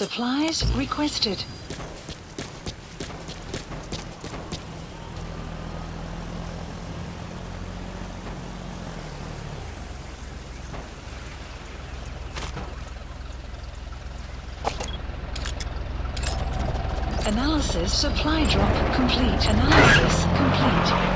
Supplies requested. Analysis supply drop complete. Analysis complete.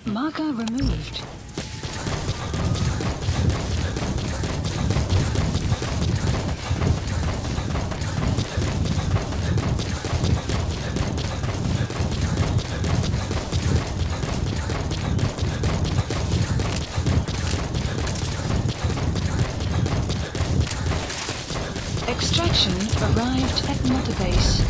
Marker removed. Extraction arrived at Mother Base.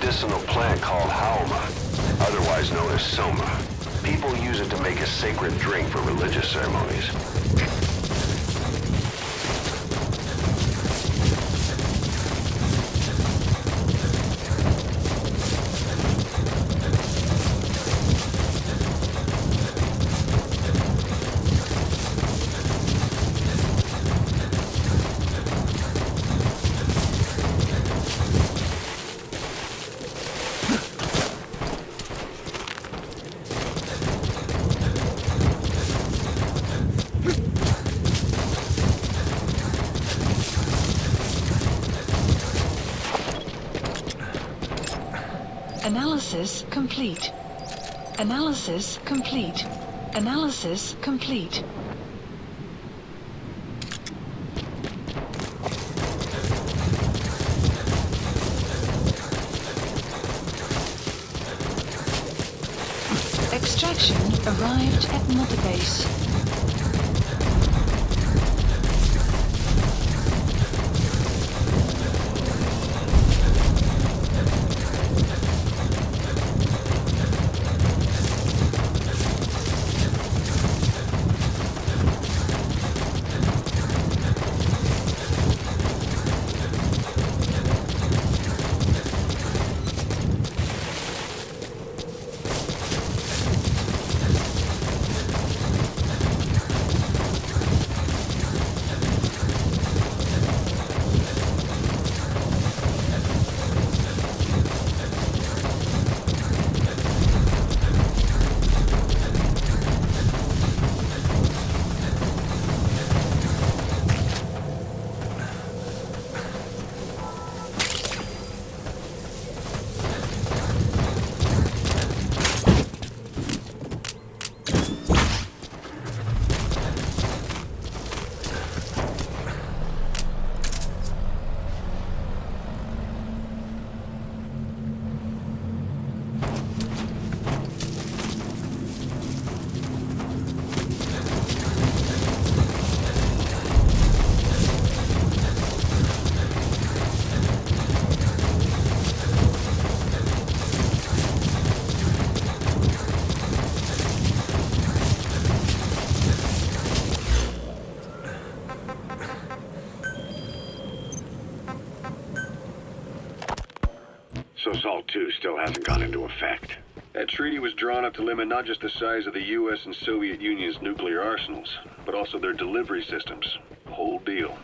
medicinal plant called haoma, otherwise known as soma. People use it to make a sacred drink for religious ceremonies. Analysis complete. Analysis complete. Analysis complete. Extraction arrived at multibase. So SALT II still hasn't gone into effect. That treaty was drawn up to limit not just the size of the U.S. and Soviet Union's nuclear arsenals, but also their delivery systems. The whole deal.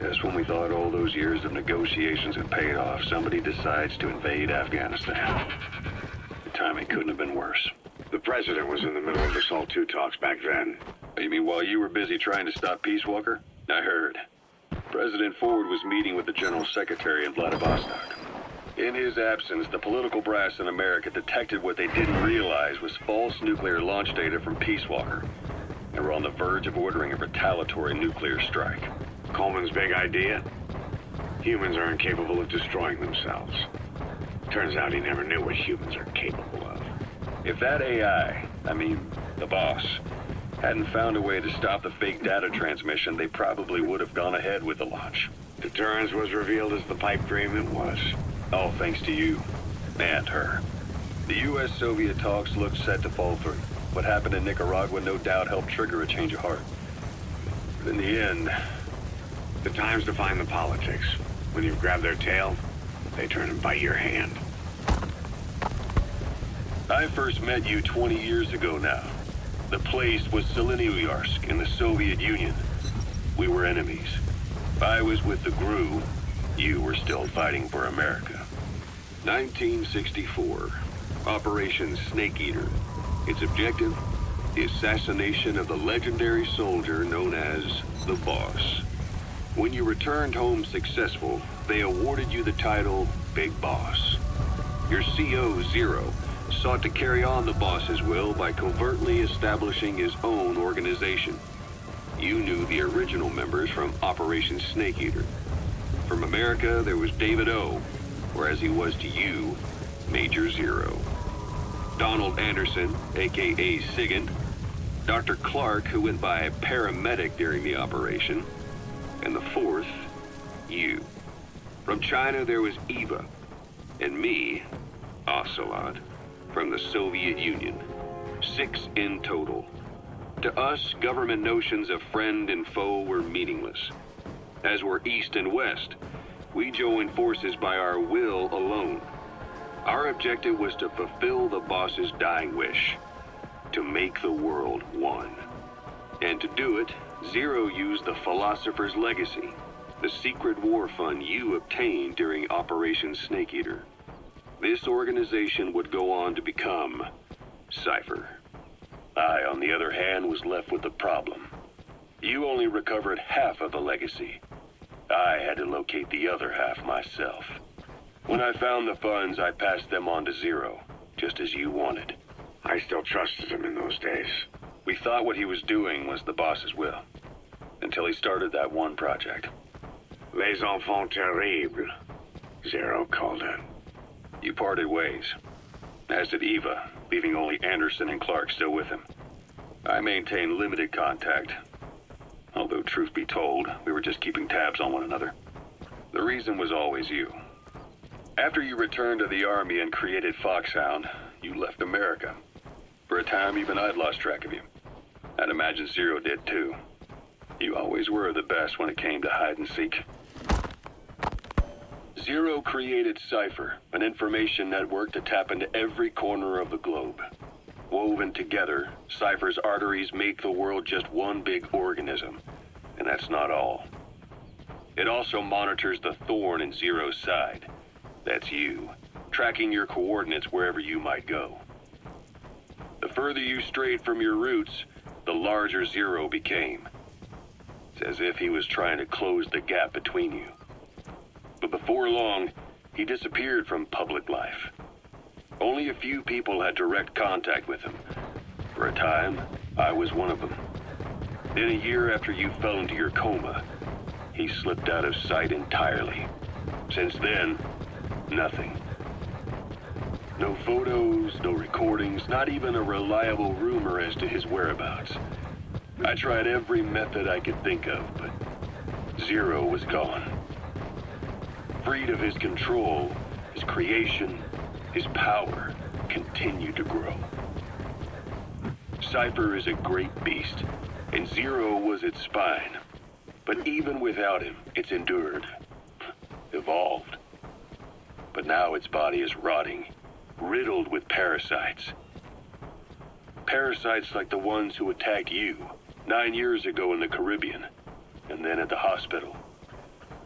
Just when we thought all those years of negotiations had paid off, somebody decides to invade Afghanistan. The timing couldn't have been worse. The president was in the middle of the SALT II talks back then. You mean while you were busy trying to stop Peace Walker? I heard. President Ford was meeting with the General Secretary in Vladivostok. In his absence, the political brass in America detected what they didn't realize was false nuclear launch data from Peace Walker. They were on the verge of ordering a retaliatory nuclear strike. Coleman's big idea? Humans are incapable of destroying themselves. Turns out he never knew what humans are capable of. If that AI, the boss, hadn't found a way to stop the fake data transmission, they probably would have gone ahead with the launch. Deterrence was revealed as the pipe dream it was. All thanks to you. And her. The U.S.-Soviet talks looked set to fall through. What happened in Nicaragua no doubt helped trigger a change of heart. But in the end... The time's to find the politics. When you've grabbed their tail, they turn and bite your hand. I first met you 20 years ago now. The place was Selenouyarsk in the Soviet Union. We were enemies. I was with the GRU. You were still fighting for America. 1964. Operation Snake Eater. Its objective? The assassination of the legendary soldier known as the Boss. When you returned home successful, they awarded you the title Big Boss. Your CO, Zero, sought to carry on the boss's will by covertly establishing his own organization. You knew the original members from Operation Snake Eater. From America, there was David O, whereas he was to you, Major Zero. Donald Anderson, a.k.a. Sigint. Dr. Clark, who went by paramedic during the operation. And the fourth, you. From China, there was Eva, and me, Ocelot, from the Soviet Union. 6 in total. To us, government notions of friend and foe were meaningless. As were East and West, we joined forces by our will alone. Our objective was to fulfill the boss's dying wish, to make the world one. And to do it, Zero used the Philosopher's Legacy, the secret war fund you obtained during Operation Snake Eater. This organization would go on to become Cypher. I, on the other hand, was left with the problem. You only recovered half of the legacy. I had to locate the other half myself. When I found the funds, I passed them on to Zero, just as you wanted. I still trusted him in those days. We thought what he was doing was the boss's will, until he started that one project. Les enfants terribles, Zero called it. You parted ways, as did Eva, leaving only Anderson and Clark still with him. I maintained limited contact, although truth be told, we were just keeping tabs on one another. The reason was always you. After you returned to the Army and created Foxhound, you left America. For a time, even I'd lost track of you. I'd imagine Zero did too. You always were the best when it came to hide and seek. Zero created Cypher, an information network to tap into every corner of the globe. Woven together, Cypher's arteries make the world just one big organism. And that's not all. It also monitors the thorn in Zero's side. That's you, tracking your coordinates wherever you might go. The further you strayed from your roots, the larger Zero became. It's as if he was trying to close the gap between you. But before long, he disappeared from public life. Only a few people had direct contact with him. For a time, I was one of them. Then a year after you fell into your coma, he slipped out of sight entirely. Since then, nothing. No photos, no recordings, not even a reliable rumor as to his whereabouts. I tried every method I could think of, but Zero was gone. Freed of his control, his creation, his power continued to grow. Cypher is a great beast, and Zero was its spine. But even without him, it's endured, evolved. But now its body is rotting, riddled with parasites. Parasites like the ones who attacked you 9 years ago in the Caribbean, and then at the hospital.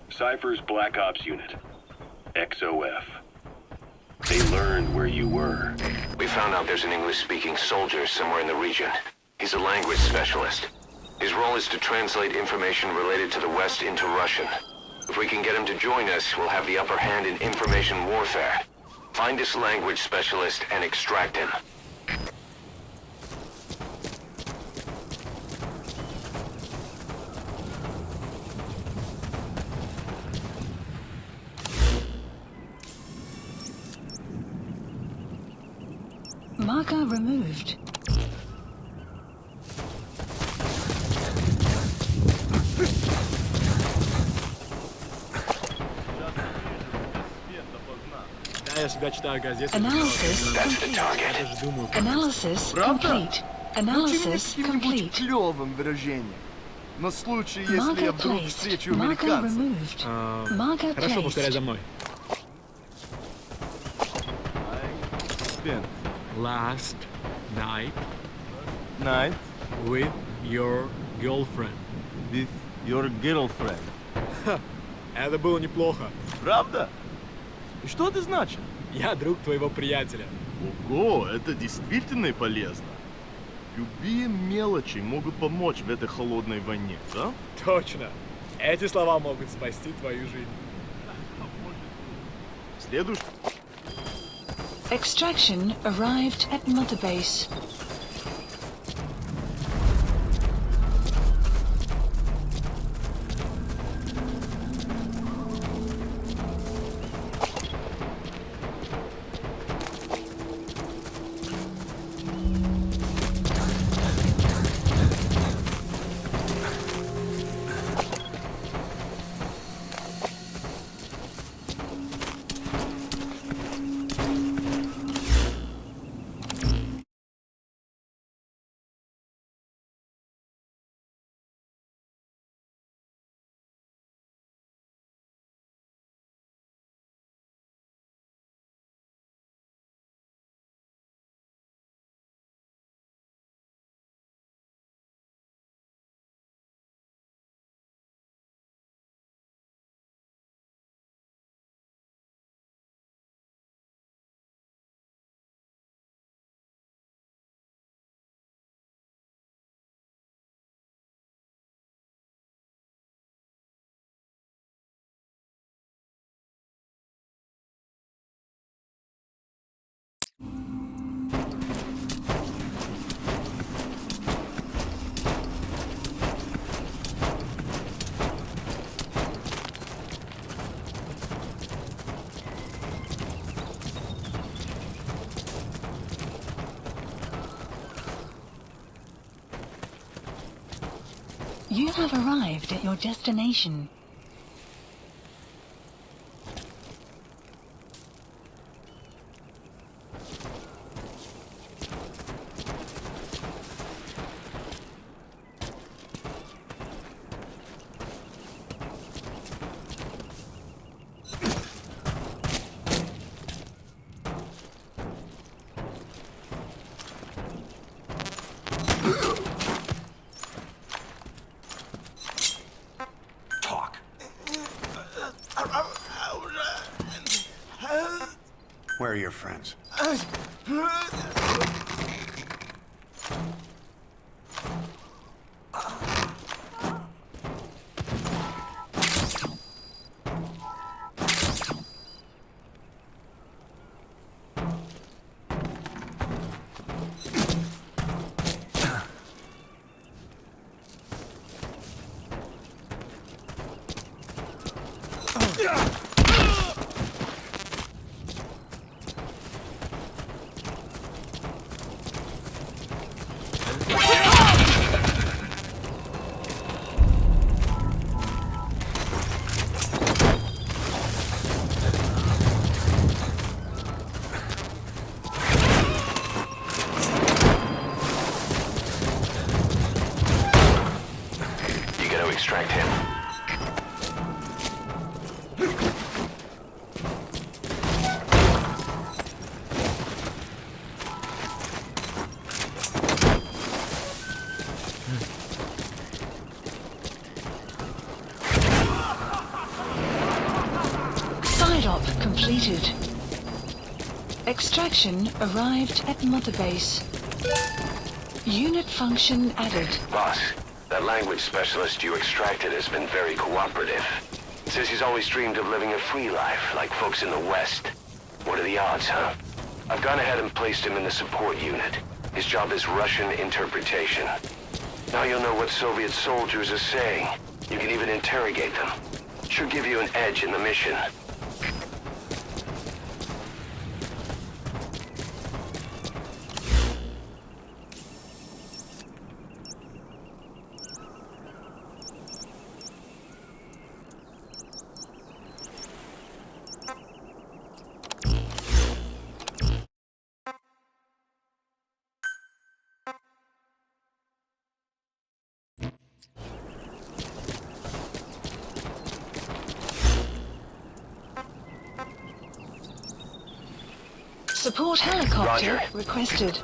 Cypher's Black Ops Unit, XOF. They learned where you were. We found out there's an English-speaking soldier somewhere in the region. He's a language specialist. His role is to translate information related to the West into Russian. If we can get him to join us, we'll have the upper hand in information warfare. Find this language specialist and extract him. Marker removed. Analysis complete. Analysis complete. Analysis complete. Клёвым выражением. На случай, если я Marker вдруг placed. встречу Marker американцев. removed. Marker Хорошо, повторяй за placed. мной. Spent Last night night with your girlfriend. with your girlfriend. Это было неплохо. Правда? И что это значит? Я друг твоего приятеля. Ого, это действительно полезно. Любые мелочи могут помочь в этой холодной войне, да? Точно. Эти слова могут спасти твою жизнь. Следующий. Extraction arrived at Mother Base. You have arrived at your destination. Where are your friends? Extract him. Side op completed. Extraction arrived at Mother Base. Unit function added. Boss, that language specialist you extracted has been very cooperative. Says he's always dreamed of living a free life, like folks in the West. What are the odds, huh? I've gone ahead and placed him in the support unit. His job is Russian interpretation. Now you'll know what Soviet soldiers are saying. You can even interrogate them. Should give you an edge in the mission. Support helicopter Roger. requested.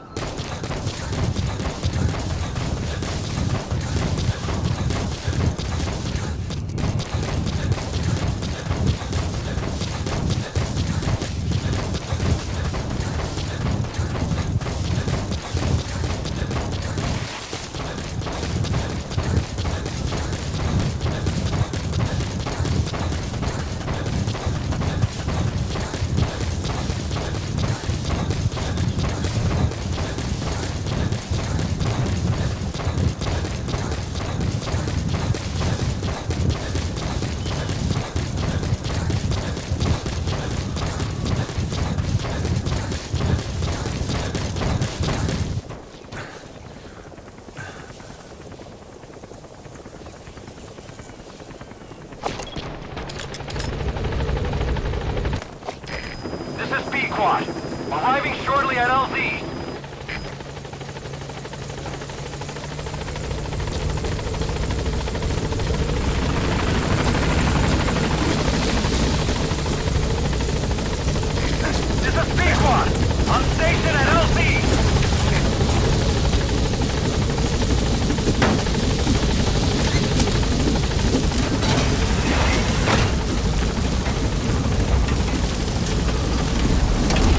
Arriving shortly at LZ. This is P-Quad. On station at LZ.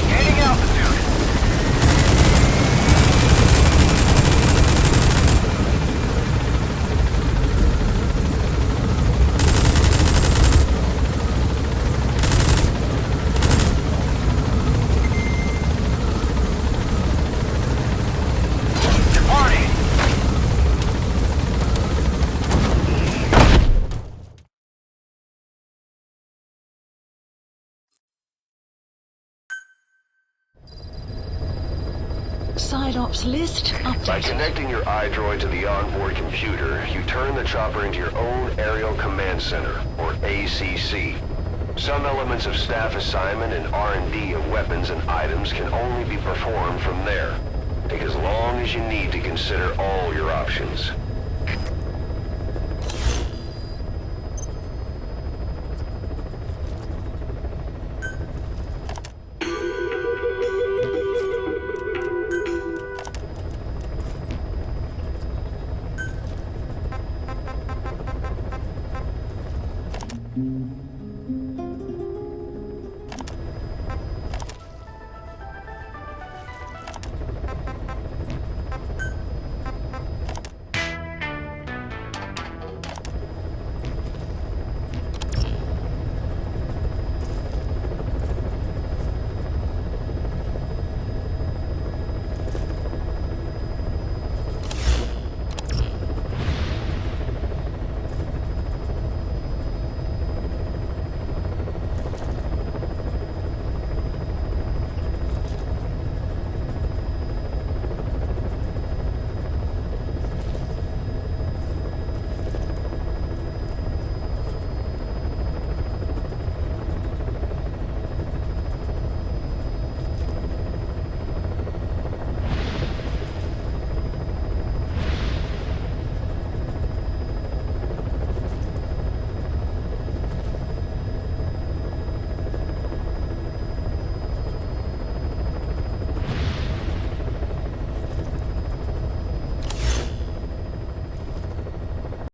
Gaining altitude. side ops list By updated. connecting your iDroid to the onboard computer, you turn the chopper into your own Aerial Command Center, or ACC. Some elements of staff assignment and R&D of weapons and items can only be performed from there. Take as long as you need to consider all your options.